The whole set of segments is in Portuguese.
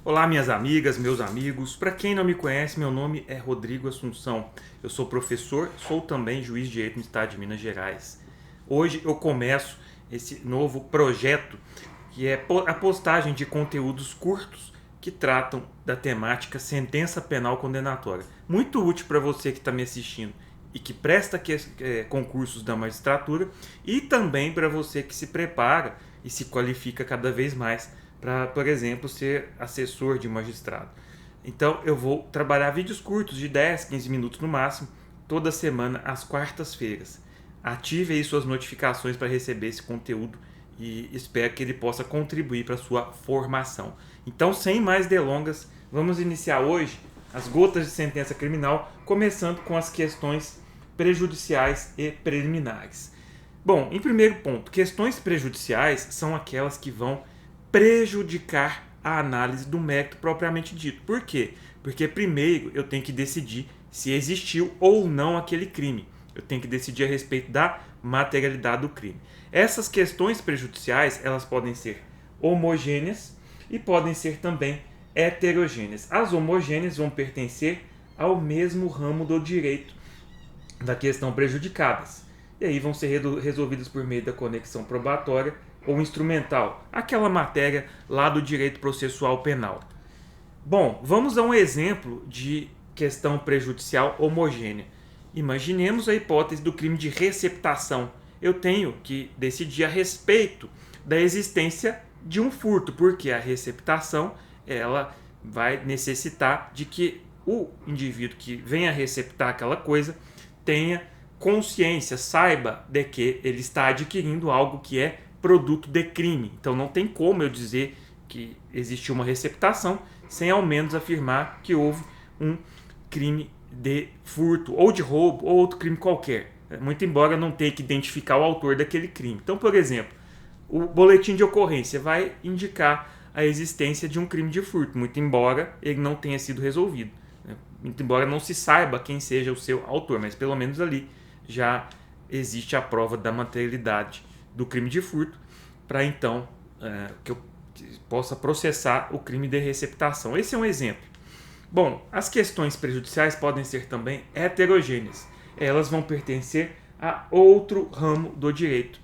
Olá, minhas amigas, meus amigos. Para quem não me conhece, meu nome é Rodrigo Assunção. Eu sou professor, sou também juiz de direito no estado de Minas Gerais. Hoje eu começo esse novo projeto que é a postagem de conteúdos curtos que tratam da temática sentença penal condenatória. Muito útil para você que está me assistindo e que presta concursos da magistratura e também para você que se prepara e se qualifica cada vez mais para, por exemplo, ser assessor de magistrado. Então eu vou trabalhar vídeos curtos de 10, 15 minutos no máximo, toda semana às quartas-feiras. Ative aí suas notificações para receber esse conteúdo e espero que ele possa contribuir para a sua formação. Então, sem mais delongas, vamos iniciar hoje as gotas de sentença criminal, começando com as questões prejudiciais e preliminares. Bom, em primeiro ponto, questões prejudiciais são aquelas que vão prejudicar a análise do mérito propriamente dito. Por quê? Porque primeiro eu tenho que decidir se existiu ou não aquele crime. Eu tenho que decidir a respeito da materialidade do crime. Essas questões prejudiciais, elas podem ser homogêneas e podem ser também heterogêneas. As homogêneas vão pertencer ao mesmo ramo do direito da questão prejudicadas. E aí vão ser resolvidas por meio da conexão probatória ou instrumental, aquela matéria lá do direito processual penal. Bom, vamos a um exemplo de questão prejudicial homogênea. Imaginemos a hipótese do crime de receptação. Eu tenho que decidir a respeito da existência de um furto, porque a receptação ela vai necessitar de que o indivíduo que venha receptar aquela coisa tenha consciência, saiba de que ele está adquirindo algo que é produto de crime. Então não tem como eu dizer que existiu uma receptação sem ao menos afirmar que houve um crime de furto ou de roubo ou outro crime qualquer. Muito embora não tenha que identificar o autor daquele crime. Então, por exemplo, o boletim de ocorrência vai indicar a existência de um crime de furto, muito embora ele não tenha sido resolvido. Muito embora não se saiba quem seja o seu autor, mas pelo menos ali já existe a prova da materialidade do crime de furto, para então que eu possa processar o crime de receptação. Esse é um exemplo. Bom, as questões prejudiciais podem ser também heterogêneas. Elas vão pertencer a outro ramo do direito.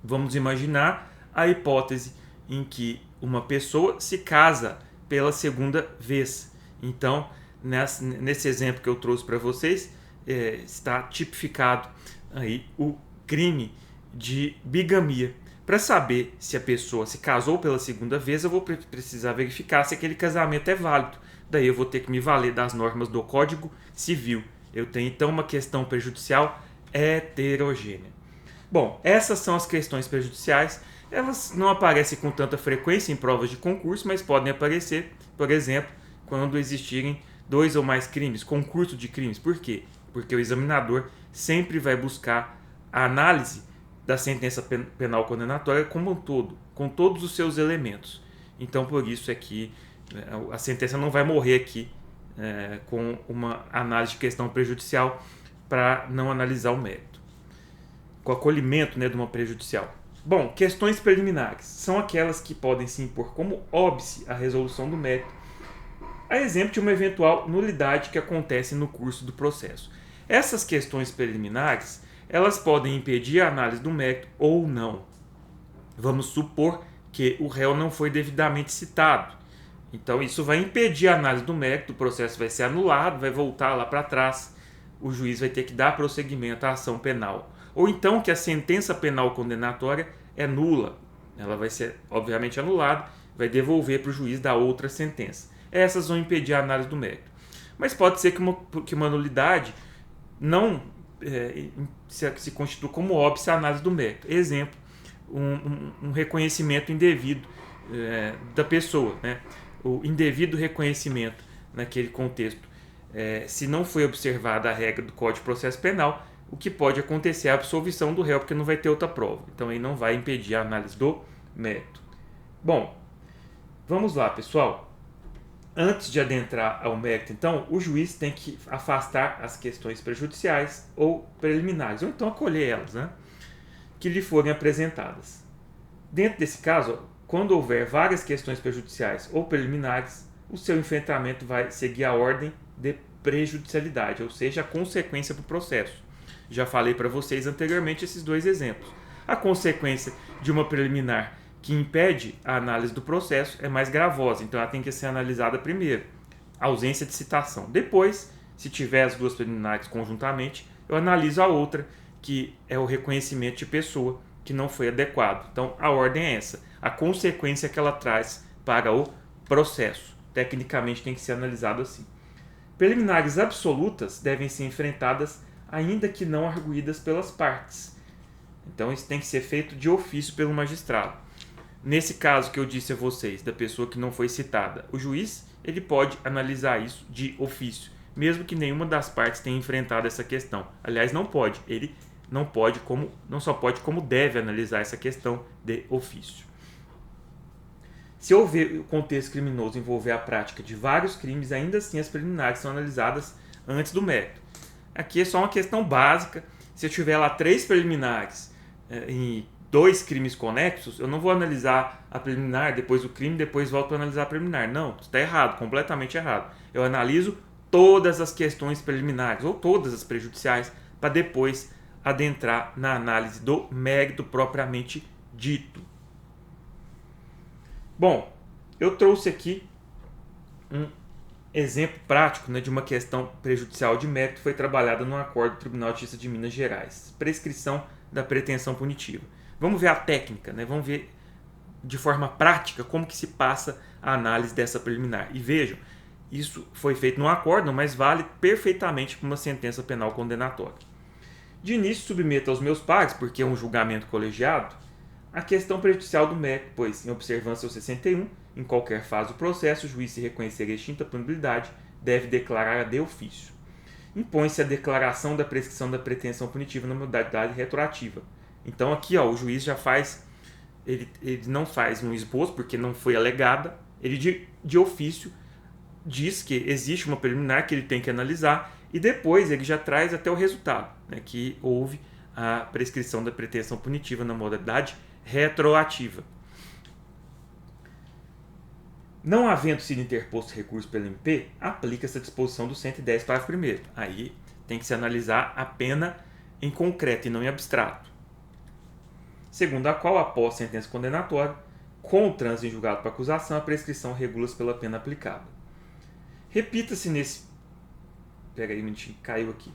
Vamos imaginar a hipótese em que uma pessoa se casa pela segunda vez. Então, nesse exemplo que eu trouxe para vocês, está tipificado aí o crime de bigamia. Para saber se a pessoa se casou pela segunda vez, eu vou precisar verificar se aquele casamento é válido. Daí eu vou ter que me valer das normas do Código Civil. Eu tenho então uma questão prejudicial heterogênea. Bom, essas são as questões prejudiciais. Elas não aparecem com tanta frequência em provas de concurso, mas podem aparecer, por exemplo, quando existirem 2 ou mais crimes, concurso de crimes. Por quê? Porque o examinador sempre vai buscar a análise da sentença penal condenatória como um todo, com todos os seus elementos. Então, por isso é que a sentença não vai morrer aqui com uma análise de questão prejudicial para não analisar o mérito, com o acolhimento de uma prejudicial. Bom, questões preliminares são aquelas que podem se impor como óbice à resolução do mérito, a exemplo de uma eventual nulidade que acontece no curso do processo. Essas questões preliminares elas podem impedir a análise do mérito ou não. Vamos supor que o réu não foi devidamente citado. Então isso vai impedir a análise do mérito, o processo vai ser anulado, vai voltar lá para trás, o juiz vai ter que dar prosseguimento à ação penal. Ou então que a sentença penal condenatória é nula, ela vai ser obviamente anulada, vai devolver para o juiz da outra sentença. Essas vão impedir a análise do mérito. Mas pode ser que uma nulidade não se constitua como óbice a análise do mérito. Exemplo, um reconhecimento indevido da pessoa, né? O indevido reconhecimento naquele contexto, se não foi observada a regra do Código de Processo Penal, o que pode acontecer é a absolvição do réu, porque não vai ter outra prova. Então, aí não vai impedir a análise do mérito. Bom, vamos lá, pessoal. Antes de adentrar ao mérito, então, o juiz tem que afastar as questões prejudiciais ou preliminares, ou então acolher elas, né, que lhe forem apresentadas. Dentro desse caso, quando houver várias questões prejudiciais ou preliminares, o seu enfrentamento vai seguir a ordem de prejudicialidade, ou seja, a consequência para o processo. Já falei para vocês anteriormente esses dois exemplos. A consequência de uma preliminar que impede a análise do processo é mais gravosa, então ela tem que ser analisada primeiro. Ausência de citação. Depois, se tiver as duas preliminares conjuntamente, eu analiso a outra, que é o reconhecimento de pessoa que não foi adequado. Então, a ordem é essa. A consequência que ela traz para o processo. Tecnicamente tem que ser analisado assim. Preliminares absolutas devem ser enfrentadas ainda que não arguídas pelas partes. Então, isso tem que ser feito de ofício pelo magistrado. Nesse caso que eu disse a vocês, da pessoa que não foi citada, o juiz ele pode analisar isso de ofício, mesmo que nenhuma das partes tenha enfrentado essa questão. Aliás, não pode. Ele não só pode, como deve analisar essa questão de ofício. Se houver o contexto criminoso envolver a prática de vários crimes, ainda assim as preliminares são analisadas antes do mérito. Aqui é só uma questão básica. Se eu tiver lá 3 preliminares em 2 crimes conexos, eu não vou analisar a preliminar, depois o crime, depois volto para analisar a preliminar. Não, está errado, completamente errado. Eu analiso todas as questões preliminares, ou todas as prejudiciais, para depois adentrar na análise do mérito propriamente dito. Bom, eu trouxe aqui um exemplo prático, né, de uma questão prejudicial de mérito que foi trabalhada no acordo do Tribunal de Justiça de Minas Gerais. Prescrição da pretensão punitiva. Vamos ver a técnica, né? Vamos ver de forma prática como que se passa a análise dessa preliminar. E vejam, isso foi feito num acordo, mas vale perfeitamente para uma sentença penal condenatória. De início, submeto aos meus pares, porque é um julgamento colegiado, a questão prejudicial do mérito, pois, em observância ao 61, em qualquer fase do processo, o juiz, se reconhecer a extinta punibilidade, deve declarar de ofício. Impõe-se a declaração da prescrição da pretensão punitiva na modalidade retroativa. Então aqui o juiz já faz, ele não faz um esboço, porque não foi alegada, ele de ofício diz que existe uma preliminar que ele tem que analisar e depois ele já traz até o resultado, né, que houve a prescrição da pretensão punitiva na modalidade retroativa. Não havendo sido interposto recurso pelo MP, aplica-se a disposição do 110, parágrafo 1º. Aí tem que se analisar a pena em concreto e não em abstrato. Segundo a qual, após sentença condenatória, com o trânsito em julgado para acusação, a prescrição regula-se pela pena aplicada. Repita-se nesse... Pega aí um minutinho, caiu aqui.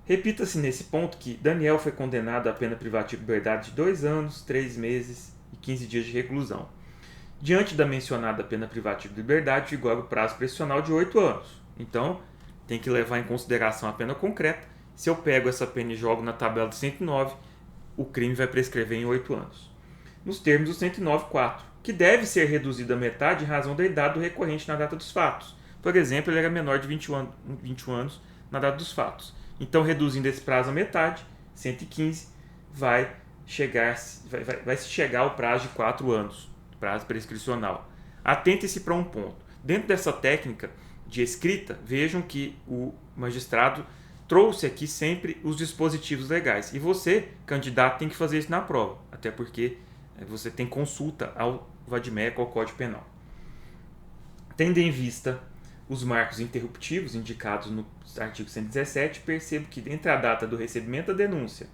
Repita-se nesse ponto que Daniel foi condenado à pena privativa de liberdade de 2 anos, 3 meses e 15 dias de reclusão. Diante da mencionada pena privativa de liberdade, vigora o prazo prescricional de 8 anos. Então, tem que levar em consideração a pena concreta. Se eu pego essa pena e jogo na tabela do 109, o crime vai prescrever em 8 anos. Nos termos do 109.4, que deve ser reduzido à metade em razão da idade do recorrente na data dos fatos. Por exemplo, ele era menor de 21 anos na data dos fatos. Então, reduzindo esse prazo à metade, 115, vai se chegar ao prazo de 4 anos. Prazo prescricional. Atentem-se para um ponto. Dentro dessa técnica de escrita, vejam que o magistrado trouxe aqui sempre os dispositivos legais. E você, candidato, tem que fazer isso na prova. Até porque você tem consulta ao VADMEC, ao Código Penal. Tendo em vista os marcos interruptivos indicados no artigo 117, percebo que entre a data do recebimento da denúncia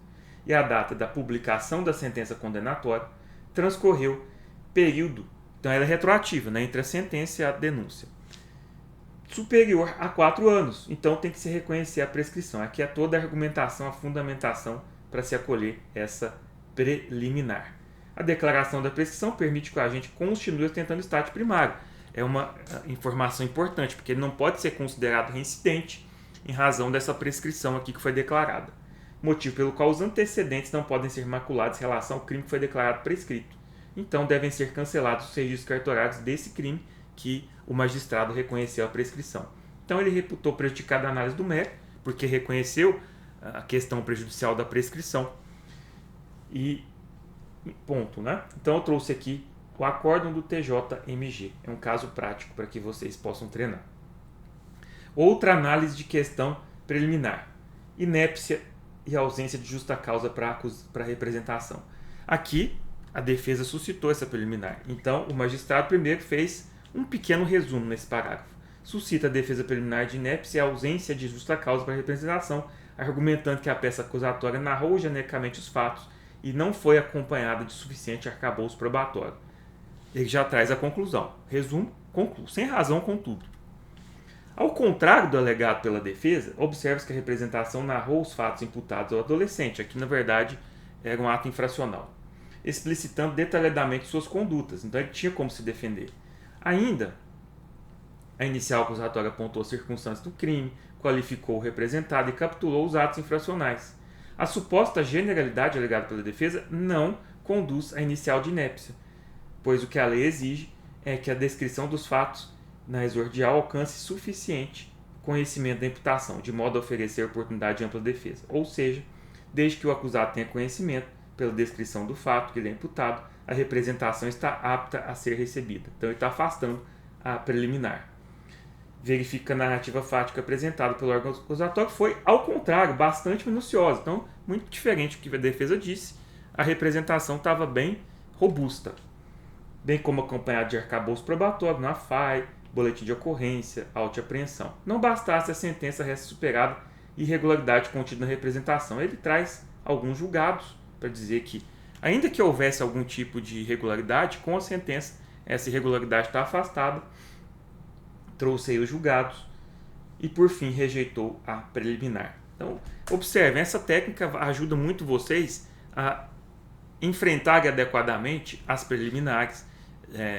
e a data da publicação da sentença condenatória, transcorreu período, então ela é retroativa, né, entre a sentença e a denúncia, superior a 4 anos. Então tem que se reconhecer a prescrição. Aqui é toda a argumentação, a fundamentação para se acolher essa preliminar. A declaração da prescrição permite que a gente continue ostentando o estágio primário. É uma informação importante, porque ele não pode ser considerado reincidente em razão dessa prescrição aqui que foi declarada. Motivo pelo qual os antecedentes não podem ser maculados em relação ao crime que foi declarado prescrito. Então devem ser cancelados os registros cartorários desse crime que o magistrado reconheceu a prescrição. Então ele reputou prejudicada a análise do mérito, porque reconheceu a questão prejudicial da prescrição. E ponto, né? Então eu trouxe aqui o acórdão do TJMG. É um caso prático para que vocês possam treinar. Outra análise de questão preliminar. Inépcia e ausência de justa causa para representação. Aqui a defesa suscitou essa preliminar. Então, o magistrado primeiro fez um pequeno resumo nesse parágrafo. Suscita a defesa preliminar de inépcia e a ausência de justa causa para a representação, argumentando que a peça acusatória narrou genericamente os fatos e não foi acompanhada de suficiente arcabouço probatório. Ele já traz a conclusão. Resumo, concluo. Sem razão, contudo. Ao contrário do alegado pela defesa, observa-se que a representação narrou os fatos imputados ao adolescente, aqui na verdade era um ato infracional, explicitando detalhadamente suas condutas, então ele tinha como se defender. Ainda, a inicial acusatória apontou as circunstâncias do crime, qualificou o representado e capturou os atos infracionais. A suposta generalidade alegada pela defesa não conduz à inicial de inépcia, pois o que a lei exige é que a descrição dos fatos na exordial alcance suficiente conhecimento da imputação, de modo a oferecer oportunidade de ampla defesa. Ou seja, desde que o acusado tenha conhecimento pela descrição do fato que ele é imputado, a representação está apta a ser recebida. Então ele está afastando a preliminar. Verifica que a narrativa fática apresentada pelo órgão acusatório foi, ao contrário, bastante minuciosa. Então, muito diferente do que a defesa disse, a representação estava bem robusta, bem como acompanhada de arcabouço probatório, na FAI, boletim de ocorrência, auto de apreensão. Não bastasse a sentença resta superada irregularidade contida na representação. Ele traz alguns julgados para dizer que, ainda que houvesse algum tipo de irregularidade, com a sentença, essa irregularidade está afastada, trouxe aí os julgados e, por fim, rejeitou a preliminar. Então, observem, essa técnica ajuda muito vocês a enfrentarem adequadamente as preliminares,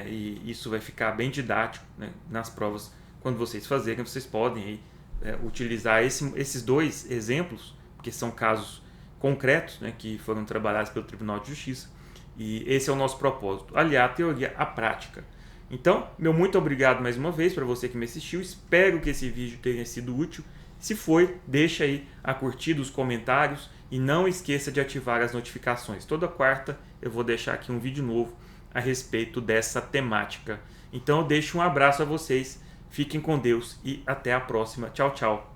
e isso vai ficar bem didático, né, nas provas. Quando vocês fazerem, vocês podem aí, utilizar esses dois exemplos, porque são casos concretos, né, que foram trabalhados pelo Tribunal de Justiça, e esse é o nosso propósito, aliar a teoria à prática. Então, meu muito obrigado mais uma vez para você que me assistiu, espero que esse vídeo tenha sido útil. Se foi, deixa aí a curtida, os comentários e não esqueça de ativar as notificações. Toda quarta eu vou deixar aqui um vídeo novo a respeito dessa temática. Então eu deixo um abraço a vocês, fiquem com Deus e até a próxima. Tchau, tchau.